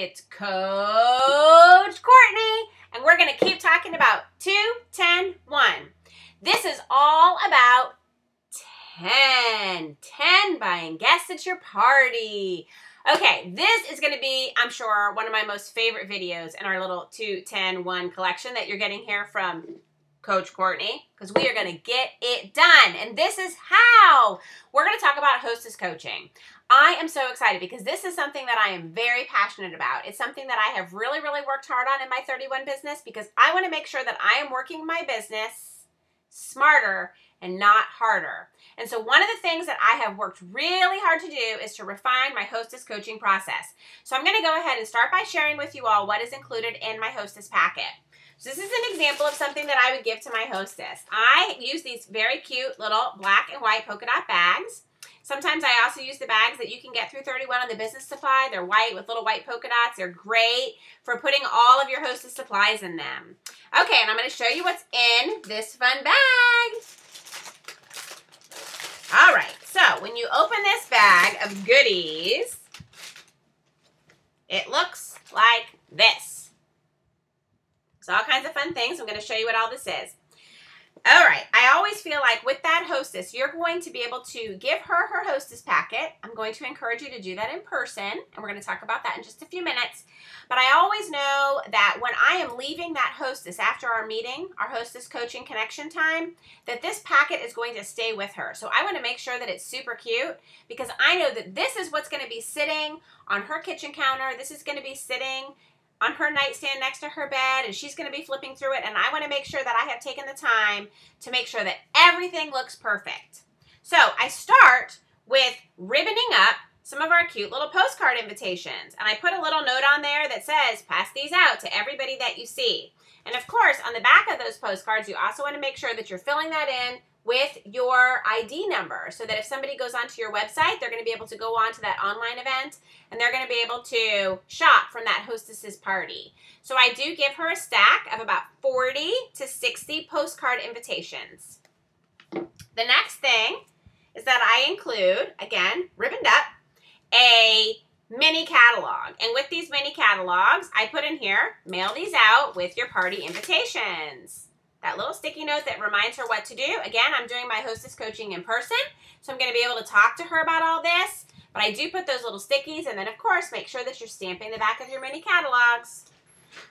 It's Coach Courtney, and we're going to keep talking about 2-10-1. This is all about 10 buying guests at your party. Okay, this is going to be, I'm sure, one of my most favorite videos in our little 2-10-1 collection that you're getting here from Coach Courtney, because we are going to get it done. And this is how we're going to talk about Hostess Coaching. I am so excited because this is something that I am very passionate about. It's something that I have really worked hard on in my 31 business because I want to make sure that I am working my business smarter and not harder. And so one of the things that I have worked really hard to do is to refine my Hostess Coaching process. So I'm going to go ahead and start by sharing with you all what is included in my Hostess packet. So this is an example of something that I would give to my hostess. I use these very cute little black and white polka dot bags. Sometimes I also use the bags that you can get through 31 on the business supply. They're white with little white polka dots. They're great for putting all of your hostess supplies in them. Okay, and I'm going to show you what's in this fun bag. All right, so when you open this bag of goodies, it looks like this. It's all kinds of fun things. I'm going to show you what all this is. All right, I always feel like with that hostess, you're going to be able to give her her hostess packet. I'm going to encourage you to do that in person, and we're going to talk about that in just a few minutes. But I always know that when I am leaving that hostess after our meeting, our Hostess Coaching Connection time, that this packet is going to stay with her. So I want to make sure that it's super cute because I know that this is what's going to be sitting on her kitchen counter. This is going to be sitting on her nightstand next to her bed, and she's going to be flipping through it, and I want to make sure that I have taken the time to make sure that everything looks perfect. So I start with ribboning up some of our cute little postcard invitations, and I put a little note on there that says, pass these out to everybody that you see. And of course, on the back of those postcards, you also want to make sure that you're filling that in with your ID number so that if somebody goes onto your website, they're going to be able to go on to that online event and they're going to be able to shop from that hostess's party. So I do give her a stack of about 40 to 60 postcard invitations. The next thing is that I include, again, ribboned up, a mini catalog. And with these mini catalogs, I put in here, mail these out with your party invitations. That little sticky note that reminds her what to do. Again, I'm doing my Hostess Coaching in person, so I'm going to be able to talk to her about all this. But I do put those little stickies, and then, of course, make sure that you're stamping the back of your mini catalogs.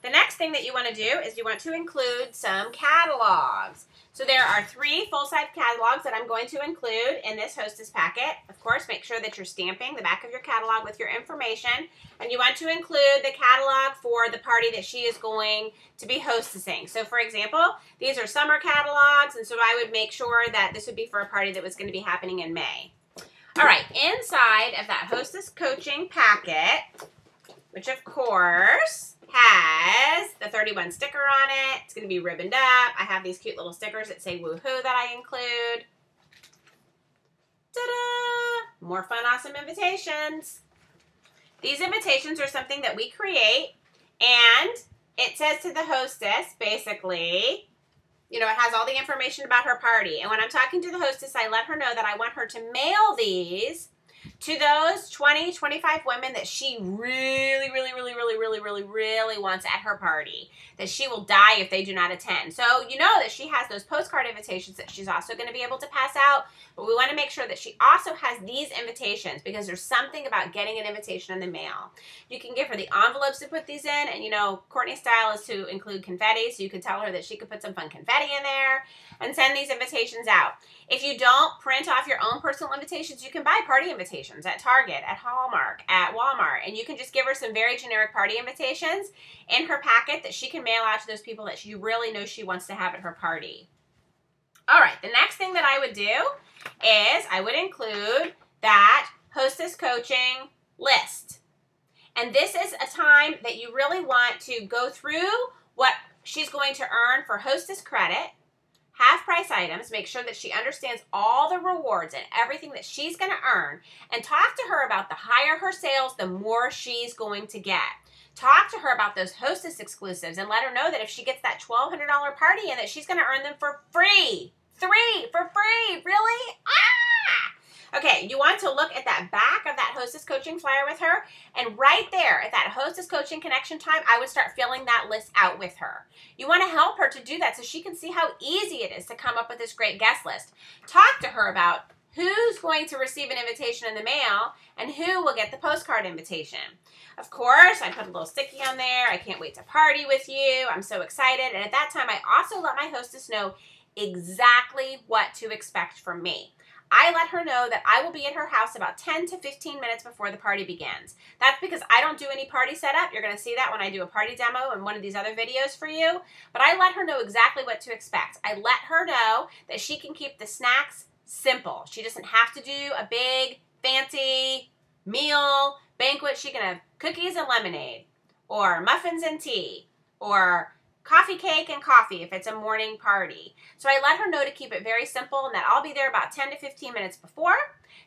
The next thing that you want to do is you want to include some catalogs. So there are 3 full-size catalogs that I'm going to include in this hostess packet. Of course, make sure that you're stamping the back of your catalog with your information. And you want to include the catalog for the party that she is going to be hostessing. So for example, these are summer catalogs, and so I would make sure that this would be for a party that was going to be happening in May. All right, inside of that Hostess Coaching packet, which of course has the 31 sticker on it. It's going to be ribboned up. I have these cute little stickers that say woohoo that I include. Ta-da! More fun, awesome invitations. These invitations are something that we create, and it says to the hostess, basically, you know, it has all the information about her party. And when I'm talking to the hostess, I let her know that I want her to mail these to those 20, 25 women that she really wants at her party, that she will die if they do not attend. So you know that she has those postcard invitations that she's also going to be able to pass out, but we want to make sure that she also has these invitations because there's something about getting an invitation in the mail. You can give her the envelopes to put these in, and you know, Courtney's style is to include confetti, so you could tell her that she could put some fun confetti in there and send these invitations out. If you don't print off your own personal invitations, you can buy party invitations at Target, at Hallmark, at Walmart, and you can just give her some very generic party invitations in her packet that she can mail out to those people that she really knows she wants to have at her party. All right, the next thing that I would do is I would include that Hostess Coaching list. And this is a time that you really want to go through what she's going to earn for hostess credit, half-price items, make sure that she understands all the rewards and everything that she's going to earn, and talk to her about the higher her sales, the more she's going to get. Talk to her about those hostess exclusives and let her know that if she gets that $1,200 party in, that she's going to earn them for free. 3 for free. Really? Ah! Okay, you want to look at that back of that Hostess Coaching flyer with her, and right there at that Hostess Coaching connection time, I would start filling that list out with her. You want to help her to do that so she can see how easy it is to come up with this great guest list. Talk to her about who's going to receive an invitation in the mail and who will get the postcard invitation. Of course, I put a little sticky on there. I can't wait to party with you. I'm so excited. And at that time, I also let my hostess know exactly what to expect from me. I let her know that I will be at her house about 10 to 15 minutes before the party begins. That's because I don't do any party setup. You're going to see that when I do a party demo in one of these other videos for you. But I let her know exactly what to expect. I let her know that she can keep the snacks simple. She doesn't have to do a big, fancy meal, banquet. She can have cookies and lemonade, or muffins and tea, or coffee cake and coffee if it's a morning party. So I let her know to keep it very simple and that I'll be there about 10 to 15 minutes before,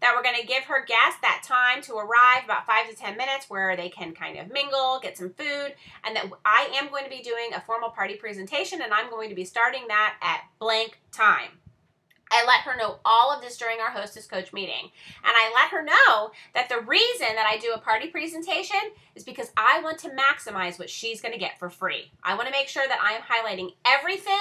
that we're going to give her guests that time to arrive, about 5 to 10 minutes, where they can kind of mingle, get some food, and that I am going to be doing a formal party presentation, and I'm going to be starting that at blank time. I let her know all of this during our Hostess Coach meeting. And I let her know that the reason that I do a party presentation is because I want to maximize what she's going to get for free. I want to make sure that I am highlighting everything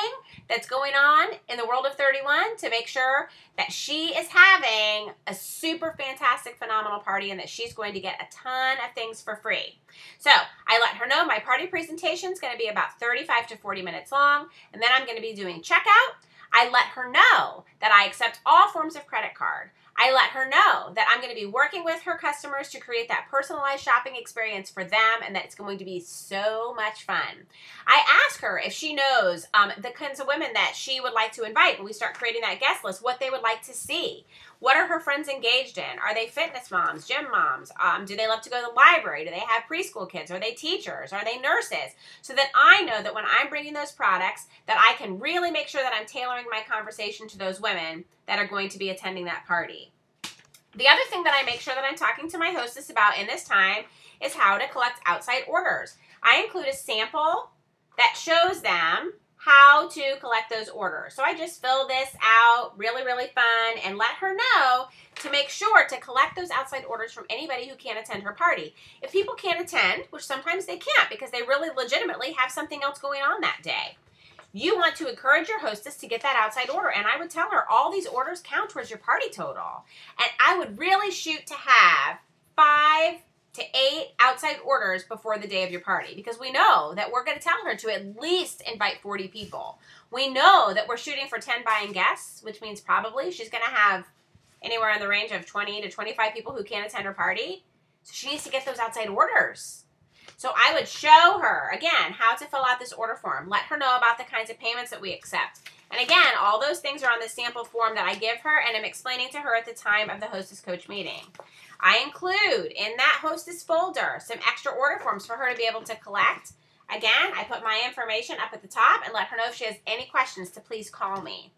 that's going on in the world of 31 to make sure that she is having a super fantastic, phenomenal party and that she's going to get a ton of things for free. So I let her know my party presentation is going to be about 35 to 40 minutes long, and then I'm going to be doing checkout. I let her know that I accept all forms of credit card. I let her know that I'm going to be working with her customers to create that personalized shopping experience for them and that it's going to be so much fun. I ask her if she knows the kinds of women that she would like to invite when we start creating that guest list, what they would like to see. What are her friends engaged in? Are they fitness moms, gym moms? Do they love to go to the library? Do they have preschool kids? Are they teachers? Are they nurses? So that I know that when I'm bringing those products, that I can really make sure that I'm tailoring my conversation to those women that are going to be attending that party. The other thing that I make sure that I'm talking to my hostess about in this time is how to collect outside orders. I include a sample that shows them how to collect those orders. So I just fill this out, really, really fun, and let her know to make sure to collect those outside orders from anybody who can't attend her party. If people can't attend, which sometimes they can't because they really legitimately have something else going on that day, you want to encourage your hostess to get that outside order. And I would tell her all these orders count towards your party total. And I would really shoot to have 5 to 8 outside orders before the day of your party, because we know that we're going to tell her to at least invite 40 people. We know that we're shooting for 10 buying guests, which means probably she's going to have anywhere in the range of 20 to 25 people who can't attend her party. So she needs to get those outside orders. So I would show her, again, how to fill out this order form. Let her know about the kinds of payments that we accept. And again, all those things are on the sample form that I give her and I'm explaining to her at the time of the Hostess Coach meeting. I include in that Hostess folder some extra order forms for her to be able to collect. Again, I put my information up at the top and let her know if she has any questions to please call me.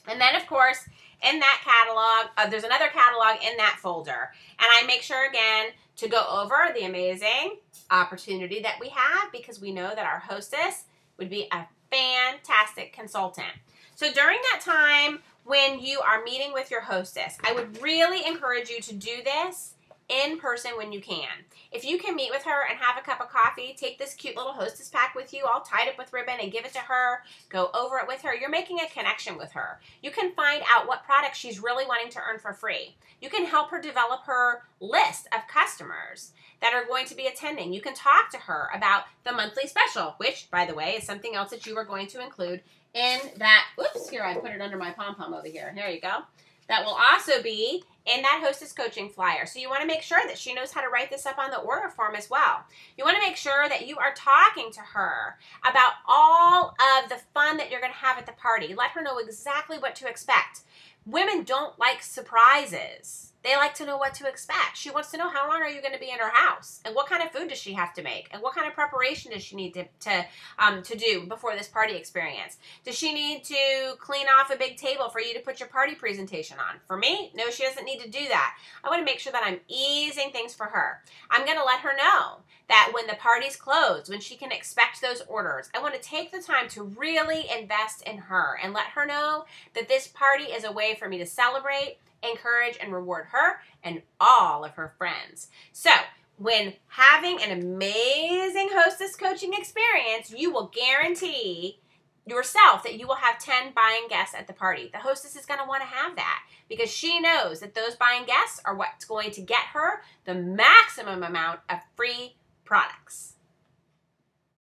And then, of course, in that catalog, there's another catalog in that folder. And I make sure, again, to go over the amazing opportunity that we have, because we know that our hostess would be a fantastic consultant. So during that time when you are meeting with your hostess, I would really encourage you to do this in person when you can. If you can meet with her and have a cup of coffee, take this cute little hostess pack with you, all tied up with ribbon, and give it to her, go over it with her. You're making a connection with her. You can find out what products she's really wanting to earn for free. You can help her develop her list of customers that are going to be attending. You can talk to her about the monthly special, which, by the way, is something else that you are going to include in that. Oops, here, I put it under my pom-pom over here. There you go. That will also be in that Hostess Coaching flyer. So you want to make sure that she knows how to write this up on the order form as well. You want to make sure that you are talking to her about all of the fun that you're going to have at the party. Let her know exactly what to expect. Women don't like surprises. They like to know what to expect. She wants to know, how long are you going to be in her house? And what kind of food does she have to make? And what kind of preparation does she need to do before this party experience? Does she need to clean off a big table for you to put your party presentation on? For me, no, she doesn't need to do that. I want to make sure that I'm easing things for her. I'm going to let her know that when the party's closed, when she can expect those orders, I want to take the time to really invest in her and let her know that this party is a way for me to celebrate encourage, and reward her and all of her friends. So when having an amazing hostess coaching experience, you will guarantee yourself that you will have 10 buying guests at the party. The hostess is going to want to have that because she knows that those buying guests are what's going to get her the maximum amount of free products.